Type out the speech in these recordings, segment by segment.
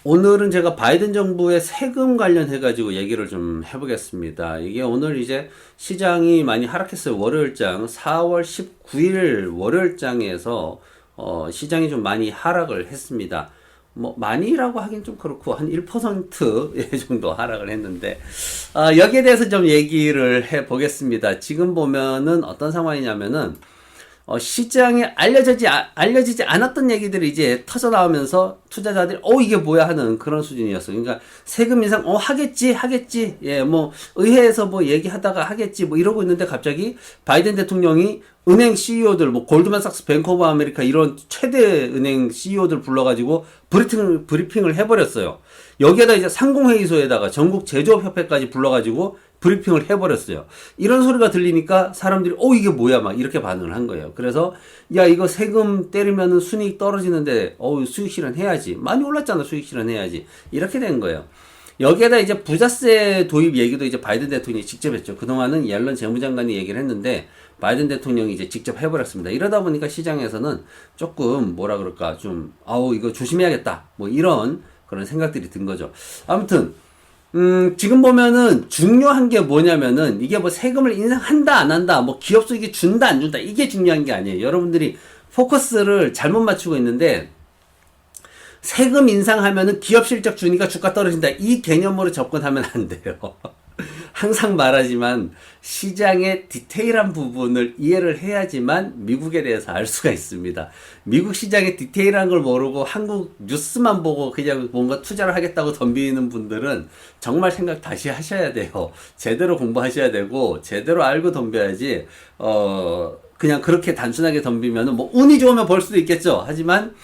오늘은 제가 바이든 정부의 세금 관련해 가지고 얘기를 좀 해보겠습니다. 이게 오늘 이제 시장이 많이 하락했어요. 월요일장 4월 19일 월요일장에서 시장이 좀 많이 하락을 했습니다. 뭐 많이라고 하긴 좀 그렇고 한 1% 정도 하락을 했는데 여기에 대해서 좀 얘기를 해 보겠습니다. 지금 보면은 어떤 상황이냐면은 시장에 알려지지 않았던 얘기들이 이제 터져 나오면서 투자자들이, 이게 뭐야 하는 그런 수준이었어요. 그러니까 세금 인상, 하겠지. 예, 뭐, 의회에서 뭐 얘기하다가 하겠지. 뭐 이러고 있는데 갑자기 바이든 대통령이 은행 CEO들, 뭐, 골드만삭스, 뱅크 오브 아메리카 이런 최대 은행 CEO들 불러가지고 브리핑을 해버렸어요. 여기에다 이제 상공회의소에다가 전국 제조업협회까지 불러가지고 브리핑을 해버렸어요. 이런 소리가 들리니까 사람들이 이게 뭐야 막 이렇게 반응을 한 거예요. 그래서 야, 이거 세금 때리면은 순이익 떨어지는데 수익 실현해야지. 많이 올랐잖아. 수익 실현해야지. 이렇게 된 거예요. 여기에다 이제 부자세 도입 얘기도 이제 바이든 대통령이 직접 했죠. 그동안은 옐런 재무장관이 얘기를 했는데 바이든 대통령이 이제 직접 해버렸습니다. 이러다 보니까 시장에서는 조금 뭐라 그럴까 좀 이거 조심해야겠다. 뭐 이런 그런 생각들이 든 거죠. 아무튼 지금 보면은 중요한 게 뭐냐면은 이게 뭐 세금을 인상한다 안 한다 뭐 기업 수익이 준다 안 준다 이게 중요한 게 아니에요. 여러분들이 포커스를 잘못 맞추고 있는데 세금 인상하면은 기업 실적 주니까 주가 떨어진다 이 개념으로 접근하면 안 돼요. 항상 말하지만 시장의 디테일한 부분을 이해를 해야지만 미국에 대해서 알 수가 있습니다. 미국 시장의 디테일한 걸 모르고 한국 뉴스만 보고 그냥 뭔가 투자를 하겠다고 덤비는 분들은 정말 생각 다시 하셔야 돼요. 제대로 공부하셔야 되고 제대로 알고 덤벼야지 그냥 그렇게 단순하게 덤비면은 뭐 운이 좋으면 벌 수도 있겠죠. 하지만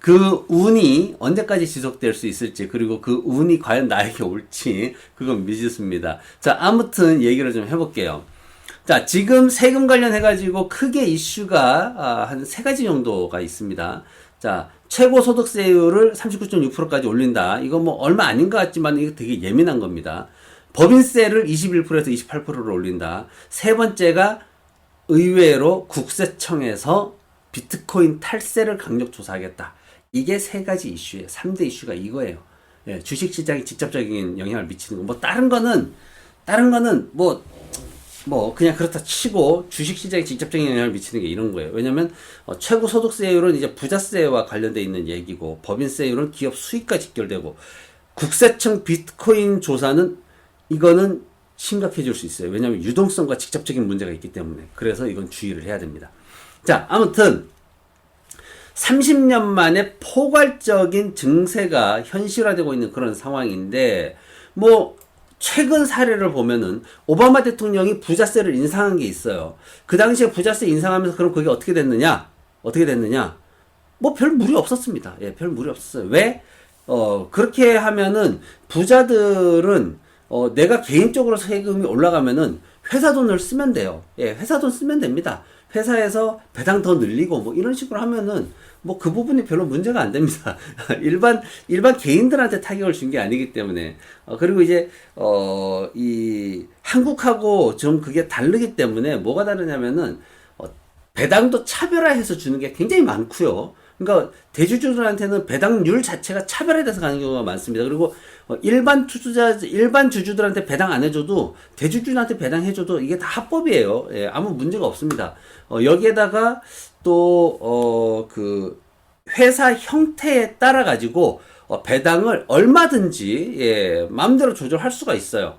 그 운이 언제까지 지속될 수 있을지 그리고 그 운이 과연 나에게 올지 그건 미지수입니다. 자, 아무튼 얘기를 좀 해볼게요. 자, 지금 세금 관련해 가지고 크게 이슈가 한 세 가지 정도가 있습니다. 자, 최고 소득세율을 39.6%까지 올린다. 이거 뭐 얼마 아닌 것 같지만 이거 되게 예민한 겁니다. 법인세를 21%에서 28%로 올린다. 세 번째가 의외로 국세청에서 비트코인 탈세를 강력 조사하겠다. 이게 세 가지 이슈예요. 3대 이슈가 이거예요. 예, 주식시장에 직접적인 영향을 미치는 거. 뭐, 다른 거는 그냥 그렇다 치고 주식시장에 직접적인 영향을 미치는 게 이런 거예요. 왜냐면, 최고 소득세율은 이제 부자세와 관련돼 있는 얘기고, 법인세율은 기업 수익과 직결되고, 국세청 비트코인 조사는 이거는 심각해질 수 있어요. 왜냐면 유동성과 직접적인 문제가 있기 때문에. 그래서 이건 주의를 해야 됩니다. 자, 아무튼 30년 만에 포괄적인 증세가 현실화되고 있는 그런 상황인데 뭐 최근 사례를 보면은 오바마 대통령이 부자세를 인상한 게 있어요. 그 당시에 부자세 인상하면서 그럼 그게 어떻게 됐느냐? 뭐 별 무리 없었습니다. 예, 별 무리 없었어요. 왜? 그렇게 하면은 부자들은 내가 개인적으로 세금이 올라가면은 회사 돈을 쓰면 돼요. 예, 회사 돈 쓰면 됩니다. 회사에서 배당 더 늘리고 뭐 이런 식으로 하면은 뭐 그 부분이 별로 문제가 안 됩니다. 일반 개인들한테 타격을 준 게 아니기 때문에 그리고 이제 이 한국하고 좀 그게 다르기 때문에 뭐가 다르냐면은 배당도 차별화해서 주는 게 굉장히 많고요. 그러니까 대주주들한테는 배당률 자체가 차별화돼서 가는 경우가 많습니다. 그리고 일반 주주들한테 배당 안 해줘도 대주주한테 배당해줘도 이게 다 합법이에요. 예, 아무 문제가 없습니다. 여기에다가 또 그 회사 형태에 따라 가지고 배당을 얼마든지 마음대로 조절할 수가 있어요.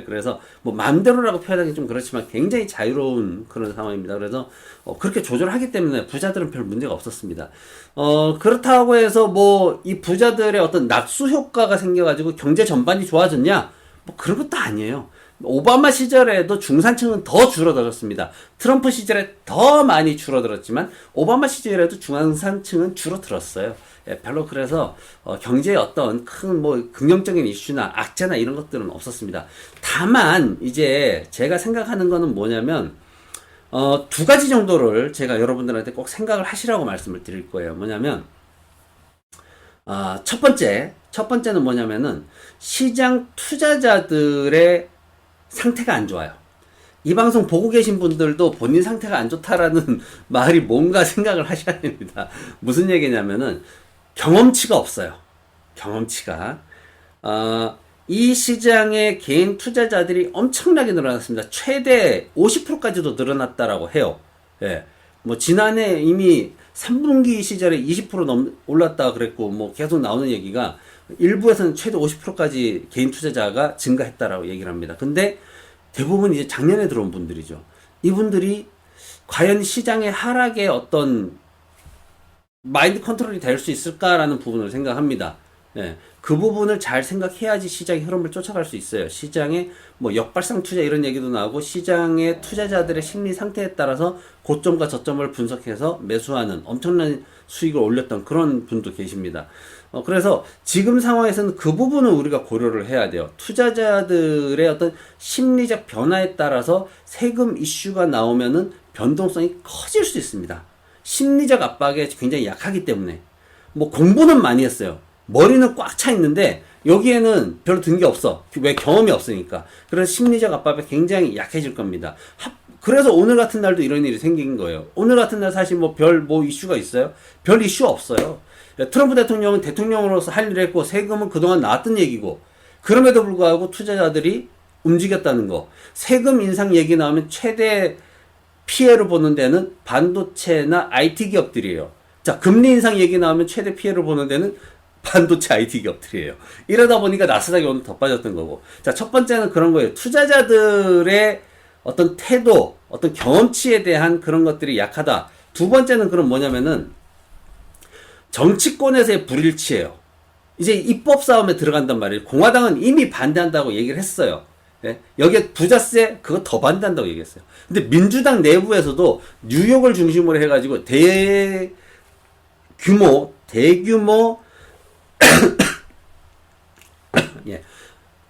그래서 뭐 마음대로라고 표현하기 좀 그렇지만 굉장히 자유로운 그런 상황입니다. 그래서 그렇게 조절하기 때문에 부자들은 별 문제가 없었습니다. 그렇다고 해서 뭐 이 부자들의 어떤 낙수 효과가 생겨가지고 경제 전반이 좋아졌냐? 뭐 그런 것도 아니에요. 오바마 시절에도 중산층은 더 줄어들었습니다. 트럼프 시절에 더 많이 줄어들었지만 오바마 시절에도 중산층은 줄어들었어요. 예, 별로 그래서 경제에 어떤 큰 뭐 긍정적인 이슈나 악재나 이런 것들은 없었습니다. 다만 이제 제가 생각하는 거는 뭐냐면 두 가지 정도를 제가 여러분들한테 꼭 생각을 하시라고 말씀을 드릴 거예요. 뭐냐면 첫 번째는 뭐냐면은 시장 투자자들의 상태가 안 좋아요. 이 방송 보고 계신 분들도 본인 상태가 안 좋다라는 말이 뭔가 생각을 하셔야 됩니다. 무슨 얘기냐면은 경험치가 없어요. 경험치가. 이 시장의 개인 투자자들이 엄청나게 늘어났습니다. 최대 50%까지도 늘어났다라고 해요. 예. 뭐 지난해 이미 3분기 시절에 20% 올랐다 그랬고 뭐 계속 나오는 얘기가 일부에서는 최대 50%까지 개인 투자자가 증가했다라고 얘기를 합니다. 근데 대부분 이제 작년에 들어온 분들이죠. 이분들이 과연 시장의 하락에 어떤 마인드 컨트롤이 될 수 있을까라는 부분을 생각합니다. 예, 그 부분을 잘 생각해야지 시장의 흐름을 쫓아갈 수 있어요. 시장의 뭐 역발상 투자 이런 얘기도 나오고 시장의 투자자들의 심리 상태에 따라서 고점과 저점을 분석해서 매수하는 엄청난 수익을 올렸던 그런 분도 계십니다. 그래서 지금 상황에서는 그 부분을 우리가 고려를 해야 돼요. 투자자들의 어떤 심리적 변화에 따라서 세금 이슈가 나오면은 변동성이 커질 수 있습니다. 심리적 압박에 굉장히 약하기 때문에 뭐 공부는 많이 했어요. 머리는 꽉 차 있는데 여기에는 별로 든 게 없어. 왜? 경험이 없으니까. 그래서 심리적 압박에 굉장히 약해질 겁니다. 그래서 오늘 같은 날도 이런 일이 생긴 거예요. 오늘 같은 날 사실 뭐 이슈가 있어요? 별 이슈 없어요. 트럼프 대통령은 대통령으로서 할 일을 했고 세금은 그동안 나왔던 얘기고 그럼에도 불구하고 투자자들이 움직였다는 거. 세금 인상 얘기 나오면 최대 피해를 보는 데는 반도체나 IT 기업들이에요. 자, 금리 인상 얘기 나오면 최대 피해를 보는 데는 반도체 IT 기업들이에요. 이러다 보니까 나스닥이 오늘 더 빠졌던 거고. 자, 첫 번째는 그런 거예요. 투자자들의 어떤 태도, 어떤 경험치에 대한 그런 것들이 약하다. 두 번째는 그럼 뭐냐면은 정치권에서의 불일치예요. 이제 입법 싸움에 들어간단 말이에요. 공화당은 이미 반대한다고 얘기를 했어요. 예? 여기에 부자세 그거 더 반대한다고 얘기했어요. 근데 민주당 내부에서도 뉴욕을 중심으로 해가지고 대규모 예.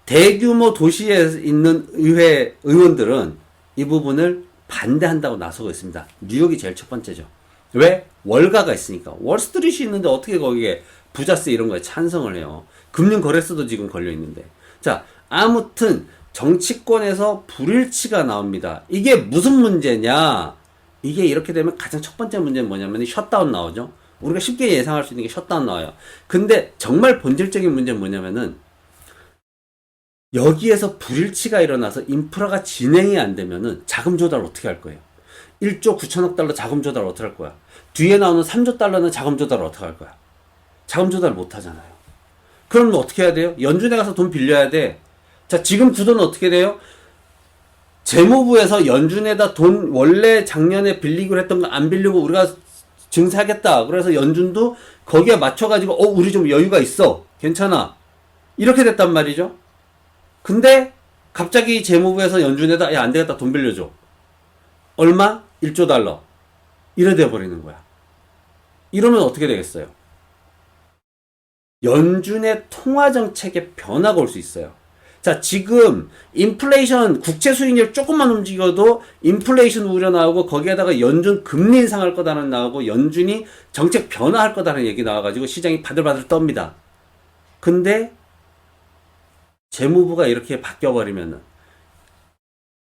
대규모 도시에 있는 의회 의원들은 이 부분을 반대한다고 나서고 있습니다. 뉴욕이 제일 첫 번째죠. 왜? 월가가 있으니까. 월스트리트이 있는데 어떻게 거기에 부자세 이런 거에 찬성을 해요. 금융거래소도 지금 걸려 있는데. 자, 아무튼 정치권에서 불일치가 나옵니다. 이게 무슨 문제냐? 이게 이렇게 되면 가장 첫 번째 문제는 뭐냐면 셧다운 나오죠. 우리가 쉽게 예상할 수 있는 게 셧다운 나와요. 근데 정말 본질적인 문제는 뭐냐면은 여기에서 불일치가 일어나서 인프라가 진행이 안 되면은 자금 조달 어떻게 할 거예요? 1조 9천억 달러 자금 조달 어떻게 할 거야? 뒤에 나오는 3조 달러는 자금 조달 어떻게 할 거야? 자금 조달 못 하잖아요. 그럼 어떻게 해야 돼요? 연준에 가서 돈 빌려야 돼. 자, 지금 구도는 어떻게 돼요? 재무부에서 연준에다 돈 원래 작년에 빌리기로 했던 거 안 빌리고 우리가 증세하겠다. 그래서 연준도 거기에 맞춰가지고 우리 좀 여유가 있어. 괜찮아. 이렇게 됐단 말이죠. 근데 갑자기 재무부에서 연준에다 야, 안 되겠다. 돈 빌려줘. 얼마? 1조 달러. 이래 돼버리는 거야. 이러면 어떻게 되겠어요? 연준의 통화정책에 변화가 올 수 있어요. 자, 지금 인플레이션 국채 수익률 조금만 움직여도 인플레이션 우려 나오고 거기에다가 연준 금리 인상할 거다는 나오고 연준이 정책 변화할 거다는 얘기 나와가지고 시장이 바들바들 떱니다. 근데 재무부가 이렇게 바뀌어버리면은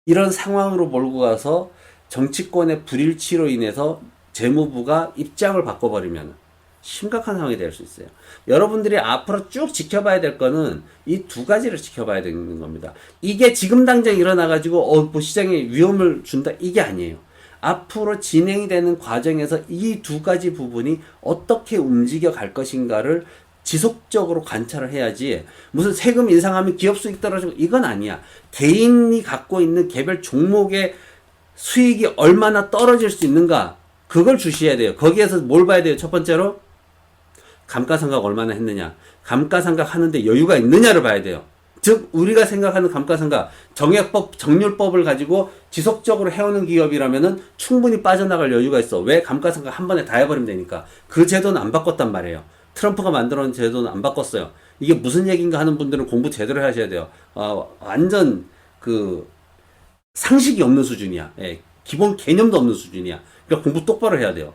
이런 상황으로 몰고 가서 정치권의 불일치로 인해서 재무부가 입장을 바꿔버리면 심각한 상황이 될 수 있어요. 여러분들이 앞으로 쭉 지켜봐야 될 거는 이 두 가지를 지켜봐야 되는 겁니다. 이게 지금 당장 일어나가지고 뭐 시장에 위험을 준다 이게 아니에요. 앞으로 진행이 되는 과정에서 이 두 가지 부분이 어떻게 움직여 갈 것인가를 지속적으로 관찰을 해야지 무슨 세금 인상하면 기업 수익 떨어지고 이건 아니야. 개인이 갖고 있는 개별 종목의 수익이 얼마나 떨어질 수 있는가 그걸 주시해야 돼요. 거기에서 뭘 봐야 돼요? 첫 번째로 감가상각 얼마나 했느냐. 감가상각 하는데 여유가 있느냐를 봐야 돼요. 즉 우리가 생각하는 감가상각 정액법 정률법을 가지고 지속적으로 해오는 기업이라면은 충분히 빠져나갈 여유가 있어. 왜? 감가상각 한 번에 다 해버리면 되니까. 그 제도는 안 바꿨단 말이에요. 트럼프가 만들어놓은 제도는 안 바꿨어요. 이게 무슨 얘기인가 하는 분들은 공부 제대로 하셔야 돼요. 완전 그 상식이 없는 수준이야. 예, 기본 개념도 없는 수준이야. 그러니까 공부 똑바로 해야 돼요.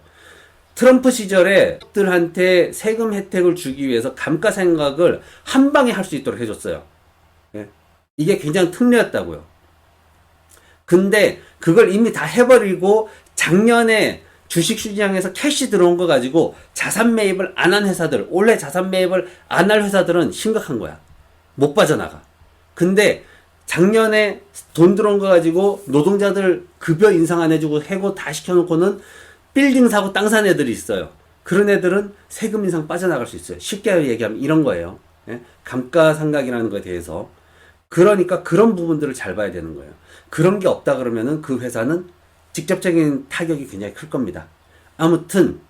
트럼프 시절에 들한테 세금 혜택을 주기 위해서 감가상각을 한 방에 할 수 있도록 해줬어요. 예, 이게 굉장히 특례였다고요. 근데 그걸 이미 다 해버리고 작년에 주식시장에서 캐시 들어온 거 가지고 자산 매입을 안 한 회사들, 원래 자산 매입을 안 할 회사들은 심각한 거야. 못 빠져나가. 근데 작년에 돈 들어온 거 가지고 노동자들 급여 인상 안 해주고 해고 다 시켜놓고는 빌딩 사고 땅 산 애들이 있어요. 그런 애들은 세금 인상 빠져나갈 수 있어요. 쉽게 얘기하면 이런 거예요. 예? 감가상각이라는 거에 대해서. 그러니까 그런 부분들을 잘 봐야 되는 거예요. 그런 게 없다 그러면은 그 회사는 직접적인 타격이 굉장히 클 겁니다. 아무튼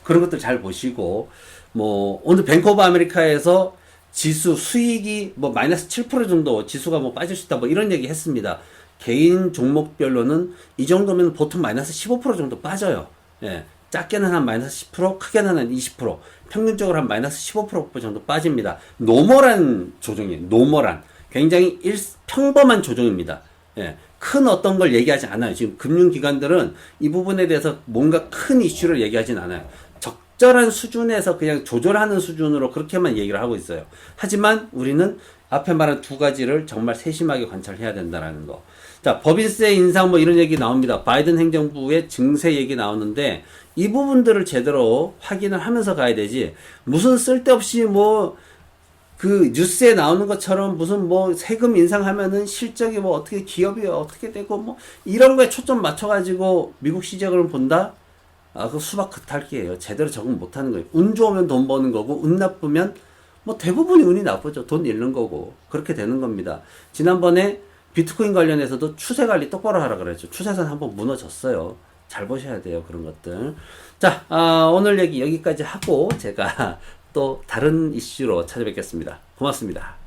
그런 것들 잘 보시고, 뭐 오늘 뱅크 오브 아메리카에서 지수 수익이 뭐 마이너스 7% 정도 지수가 뭐 빠질 수 있다 뭐 이런 얘기 했습니다. 개인 종목별로는 이 정도면 보통 마이너스 15% 정도 빠져요. 예. 작게는 한 마이너스 10%, 크게는 한 20%, 평균적으로 한 마이너스 15% 정도 빠집니다. 노멀한 조정이에요. 노멀한. 굉장히 평범한 조정입니다. 예. 큰 어떤 걸 얘기하지 않아요. 지금 금융기관들은 이 부분에 대해서 뭔가 큰 이슈를 얘기하진 않아요. 적절한 수준에서 그냥 조절하는 수준으로 그렇게만 얘기를 하고 있어요. 하지만 우리는 앞에 말한 두 가지를 정말 세심하게 관찰해야 된다는 거. 자, 법인세 인상 뭐 이런 얘기 나옵니다. 바이든 행정부의 증세 얘기 나오는데 이 부분들을 제대로 확인을 하면서 가야 되지. 무슨 쓸데없이 뭐 그 뉴스에 나오는 것처럼 무슨 뭐 세금 인상하면은 실적이 뭐 어떻게 기업이 어떻게 되고 뭐 이런 거에 초점 맞춰가지고 미국 시장을 본다? 아, 그 수박 겉핥기예요. 제대로 적응 못하는 거예요. 운 좋으면 돈 버는 거고 운 나쁘면 뭐 대부분이 운이 나쁘죠. 돈 잃는 거고 그렇게 되는 겁니다. 지난번에 비트코인 관련해서도 추세 관리 똑바로 하라 그랬죠. 추세선 한번 무너졌어요. 잘 보셔야 돼요. 그런 것들. 자, 오늘 얘기 여기까지 하고 제가 또 다른 이슈로 찾아뵙겠습니다. 고맙습니다.